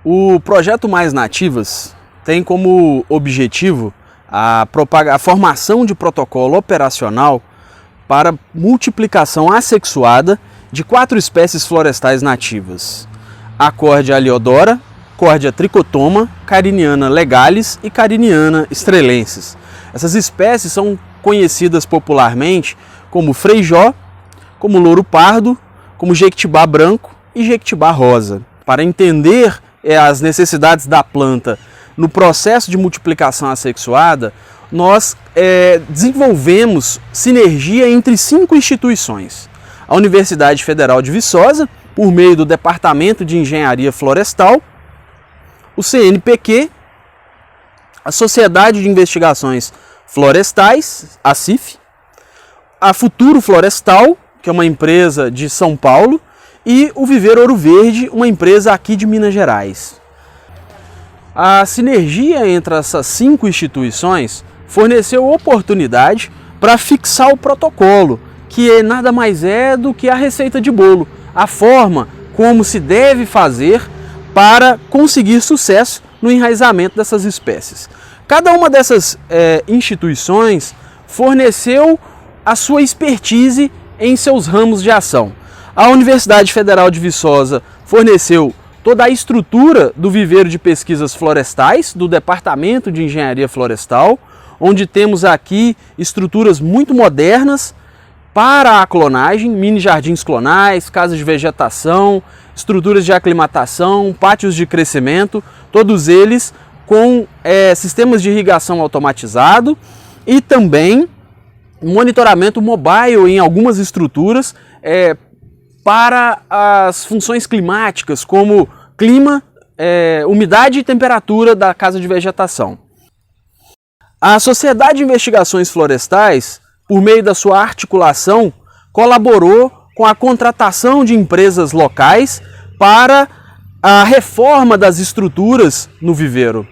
O projeto Mais Nativas tem como objetivo a formação de protocolo operacional para multiplicação assexuada de 4 espécies florestais nativas: a Córdia aleodora, Córdia tricotoma, Cariniana legalis e Cariniana estrelensis. Essas espécies são conhecidas popularmente como freijó, como louro pardo, como jequitibá branco e jequitibá rosa. Para entender as necessidades da planta no processo de multiplicação assexuada, nós desenvolvemos sinergia entre 5 instituições. A Universidade Federal de Viçosa, por meio do Departamento de Engenharia Florestal, o CNPq, a Sociedade de Investigações Florestais, a CIF, a Futuro Florestal, que é uma empresa de São Paulo, e o Viver Ouro Verde, uma empresa aqui de Minas Gerais. A sinergia entre essas 5 instituições forneceu oportunidade para fixar o protocolo, que nada mais é do que a receita de bolo, a forma como se deve fazer para conseguir sucesso no enraizamento dessas espécies. Cada uma dessas instituições forneceu a sua expertise em seus ramos de ação. A Universidade Federal de Viçosa forneceu toda a estrutura do viveiro de pesquisas florestais, do Departamento de Engenharia Florestal, onde temos aqui estruturas muito modernas para a clonagem, mini jardins clonais, casas de vegetação, estruturas de aclimatação, pátios de crescimento, todos eles com sistemas de irrigação automatizado e também monitoramento mobile em algumas estruturas para as funções climáticas, como clima, umidade e temperatura da casa de vegetação. A Sociedade de Investigações Florestais, por meio da sua articulação, colaborou com a contratação de empresas locais para a reforma das estruturas no viveiro.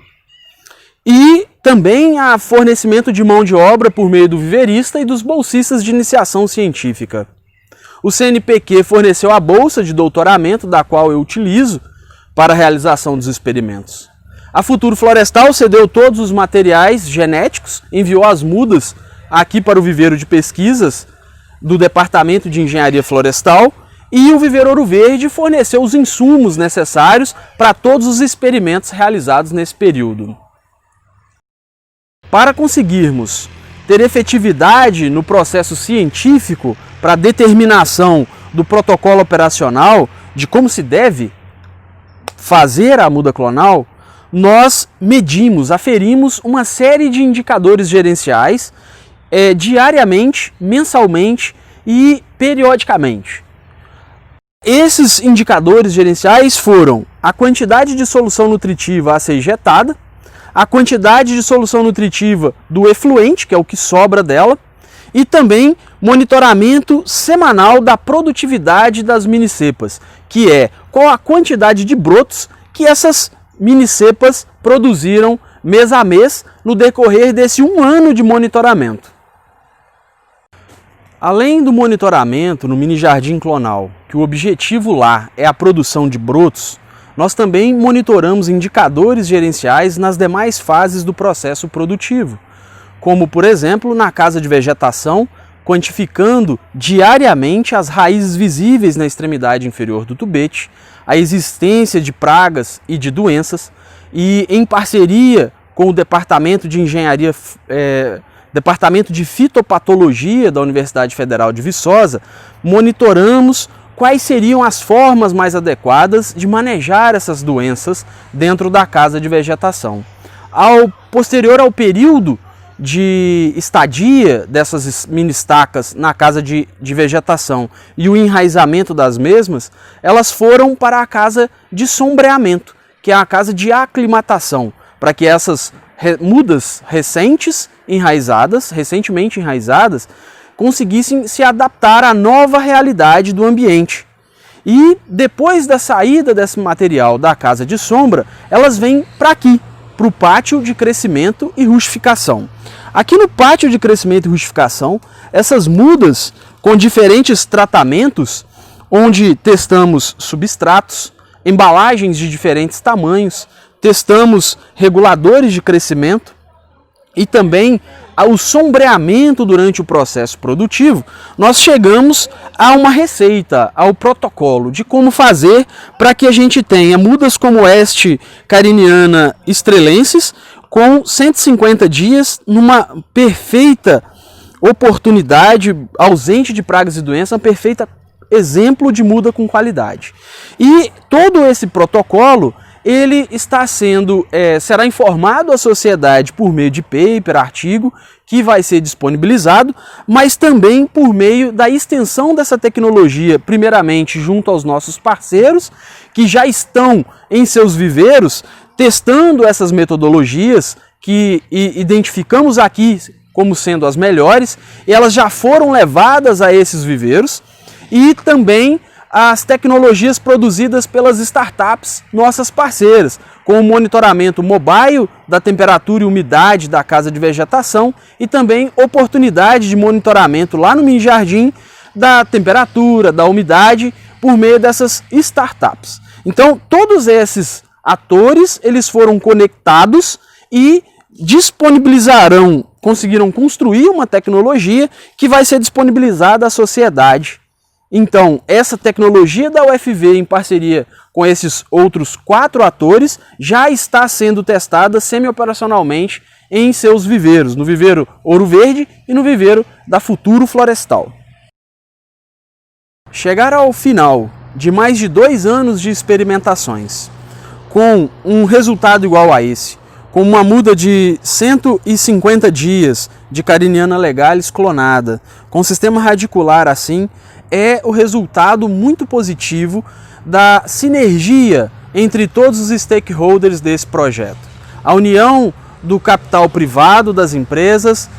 E também a fornecimento de mão de obra por meio do viveirista e dos bolsistas de iniciação científica. O CNPq forneceu a bolsa de doutoramento, da qual eu utilizo para a realização dos experimentos. A Futuro Florestal cedeu todos os materiais genéticos, enviou as mudas aqui para o viveiro de pesquisas do Departamento de Engenharia Florestal, e o Viver Ouro Verde forneceu os insumos necessários para todos os experimentos realizados nesse período. Para conseguirmos ter efetividade no processo científico para a determinação do protocolo operacional de como se deve fazer a muda clonal, nós medimos, aferimos uma série de indicadores gerenciais diariamente, mensalmente e periodicamente. Esses indicadores gerenciais foram a quantidade de solução nutritiva a ser injetada, a quantidade de solução nutritiva do efluente, que é o que sobra dela, e também monitoramento semanal da produtividade das mini-cepas, que é qual a quantidade de brotos que essas mini-cepas produziram mês a mês no decorrer desse 1 ano de monitoramento. Além do monitoramento no mini jardim clonal, que o objetivo lá é a produção de brotos, nós também monitoramos indicadores gerenciais nas demais fases do processo produtivo, como, por exemplo, na casa de vegetação, quantificando diariamente as raízes visíveis na extremidade inferior do tubete, a existência de pragas e de doenças, e em parceria com o Departamento de Engenharia, Departamento de Fitopatologia da Universidade Federal de Viçosa, monitoramos quais seriam as formas mais adequadas de manejar essas doenças dentro da casa de vegetação. Posterior ao período de estadia dessas mini estacas na casa de vegetação e o enraizamento das mesmas, elas foram para a casa de sombreamento, que é a casa de aclimatação, para que essas mudas recentemente enraizadas, conseguissem se adaptar à nova realidade do ambiente. E depois da saída desse material da casa de sombra, elas vêm para aqui, para o pátio de crescimento e rustificação. Aqui no pátio de crescimento e rustificação, essas mudas com diferentes tratamentos, onde testamos substratos, embalagens de diferentes tamanhos, testamos reguladores de crescimento e também o sombreamento durante o processo produtivo. Nós chegamos a uma receita, ao protocolo de como fazer para que a gente tenha mudas como este cariniana estrelensis com 150 dias numa perfeita oportunidade, ausente de pragas e doenças, uma perfeita exemplo de muda com qualidade. E todo esse protocolo ele está sendo, será informado à sociedade por meio de paper, artigo, que vai ser disponibilizado, mas também por meio da extensão dessa tecnologia, primeiramente junto aos nossos parceiros, que já estão em seus viveiros, testando essas metodologias que identificamos aqui como sendo as melhores, e elas já foram levadas a esses viveiros, e também as tecnologias produzidas pelas startups nossas parceiras, com o monitoramento mobile da temperatura e umidade da casa de vegetação e também oportunidade de monitoramento lá no mini jardim da temperatura, da umidade, por meio dessas startups. Então, todos esses atores, eles foram conectados e conseguiram construir uma tecnologia que vai ser disponibilizada à sociedade. Então, essa tecnologia da UFV, em parceria com esses outros 4 atores, já está sendo testada semi-operacionalmente em seus viveiros, no viveiro Ouro Verde e no viveiro da Futuro Florestal. Chegar ao final de mais de 2 anos de experimentações, com um resultado igual a esse, com uma muda de 150 dias de Cariniana legalis clonada, com sistema radicular assim, é o resultado muito positivo da sinergia entre todos os stakeholders desse projeto. A união do capital privado, das empresas,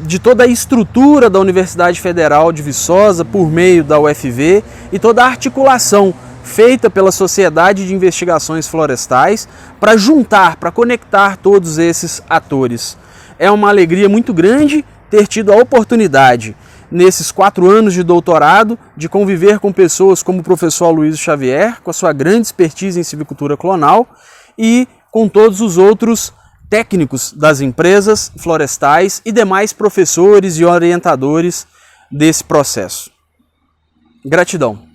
de toda a estrutura da Universidade Federal de Viçosa por meio da UFV e toda a articulação feita pela Sociedade de Investigações Florestais para juntar, para conectar todos esses atores. É uma alegria muito grande ter tido a oportunidade, nesses 4 anos de doutorado, de conviver com pessoas como o professor Aloysio Xavier, com a sua grande expertise em silvicultura clonal, e com todos os outros técnicos das empresas florestais e demais professores e orientadores desse processo. Gratidão.